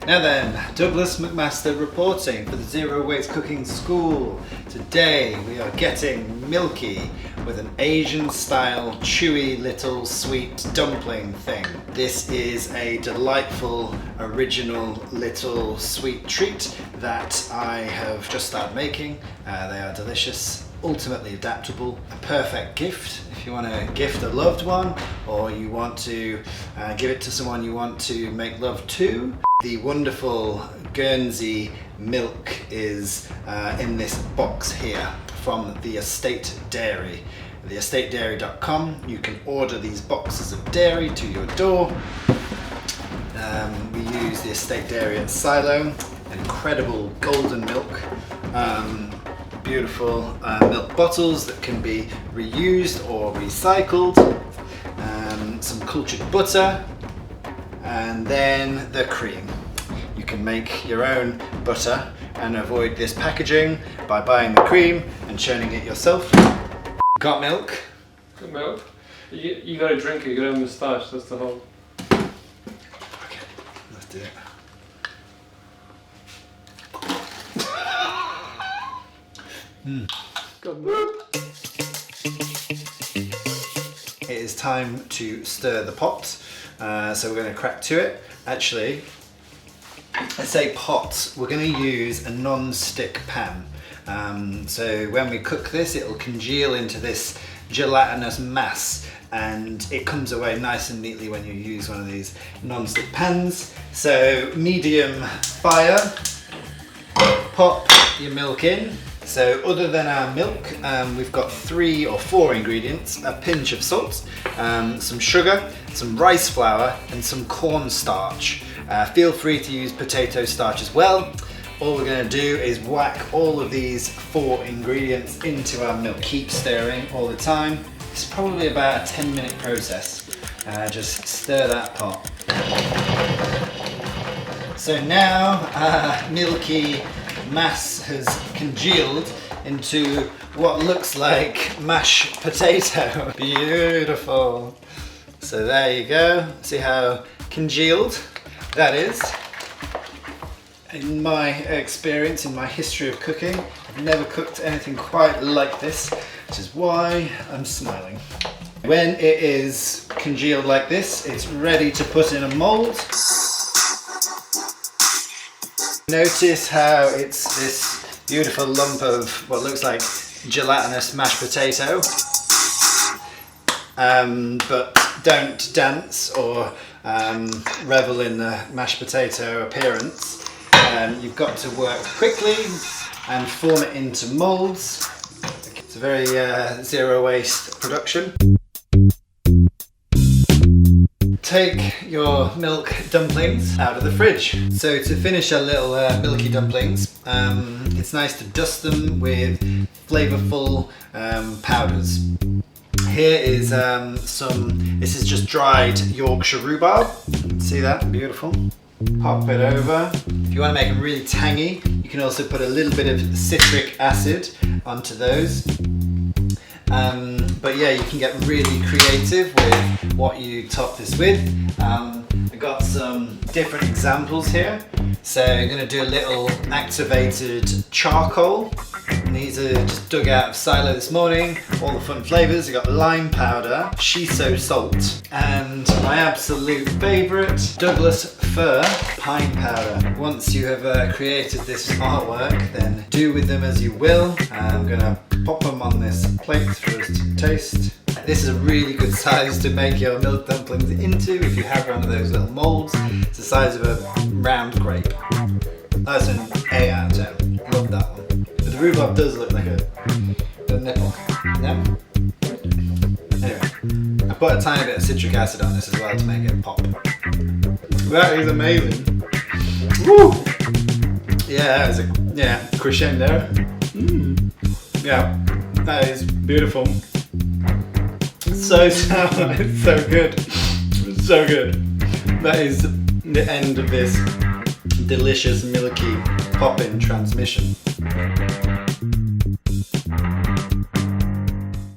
Now then, Douglas McMaster reporting for the Zero Waste Cooking School. Today we are getting milky with an Asian style chewy little sweet dumpling thing. This is a delightful original little sweet treat that I have just started making. They are delicious, ultimately adaptable, a perfect gift if you want to gift a loved one or you want to give it to someone you want to make love to. The wonderful Guernsey milk is in this box here from the Estate Dairy. TheEstateDairy.com. You can order these boxes of dairy to your door. We use the Estate Dairy and Silo. Incredible golden milk. Beautiful milk bottles that can be reused or recycled. Some cultured butter. And then the cream. You can make your own butter and avoid this packaging by buying the cream and churning it yourself. Got milk? Got milk? You gotta drink it, you gotta have a moustache, that's the whole. Okay, let's do it. Got milk. It is time to stir the pot, so we're going to crack to it. Actually, I say pot, we're going to use a non-stick pan. So when we cook this, it will congeal into this gelatinous mass and it comes away nice and neatly when you use one of these non-stick pans. So medium fire, pop your milk in. So other than our milk, we've got 3 or 4 ingredients: a pinch of salt, some sugar, some rice flour and some cornstarch. Feel free to use potato starch as well. All we're going to do is whack all of these 4 ingredients into our milk. Keep stirring all the time. It's probably about a 10-minute process. Just stir that pot. So now our milky mass has congealed into what looks like mashed potato. Beautiful. So there you go. See how congealed that is. In my experience, in my history of cooking, I've never cooked anything quite like this, which is why I'm smiling. When it is congealed like this, it's ready to put in a mold. Notice how it's this beautiful lump of what looks like gelatinous mashed potato, but don't dance or revel in the mashed potato appearance. You've got to work quickly and form it into molds. It's a very zero waste production. Take your milk dumplings out of the fridge. So to finish our little milky dumplings, it's nice to dust them with Flavourful powders. Here is this is just dried Yorkshire Rhubarb. See that? Beautiful. Pop it over. If you want to make them really tangy, you can also put a little bit of citric acid onto those. But yeah, you can get really creative with what you top this with. I've got some different examples here. So I'm going to do a little activated charcoal. And these are just dug out of Silo this morning. All the fun flavours. You've got lime powder, Shiso salt, and my absolute favourite, Douglas fir pine powder. Once you have created this artwork, then do with them as you will. I'm going to pop them on this plate for us to taste. This is a really good size to make your milk dumplings into if you have one of those little moulds. It's the size of a round grape. That's an 8 out of 10. Love that one. But the rhubarb does look like a nipple. Yeah? Anyway, I put a tiny bit of citric acid on this as well to make it pop. That is amazing. Woo! Yeah, that was a crescendo. Yeah, that is beautiful. So sour, it's so good. It's so good. That is the end of this delicious milky pop-in transmission.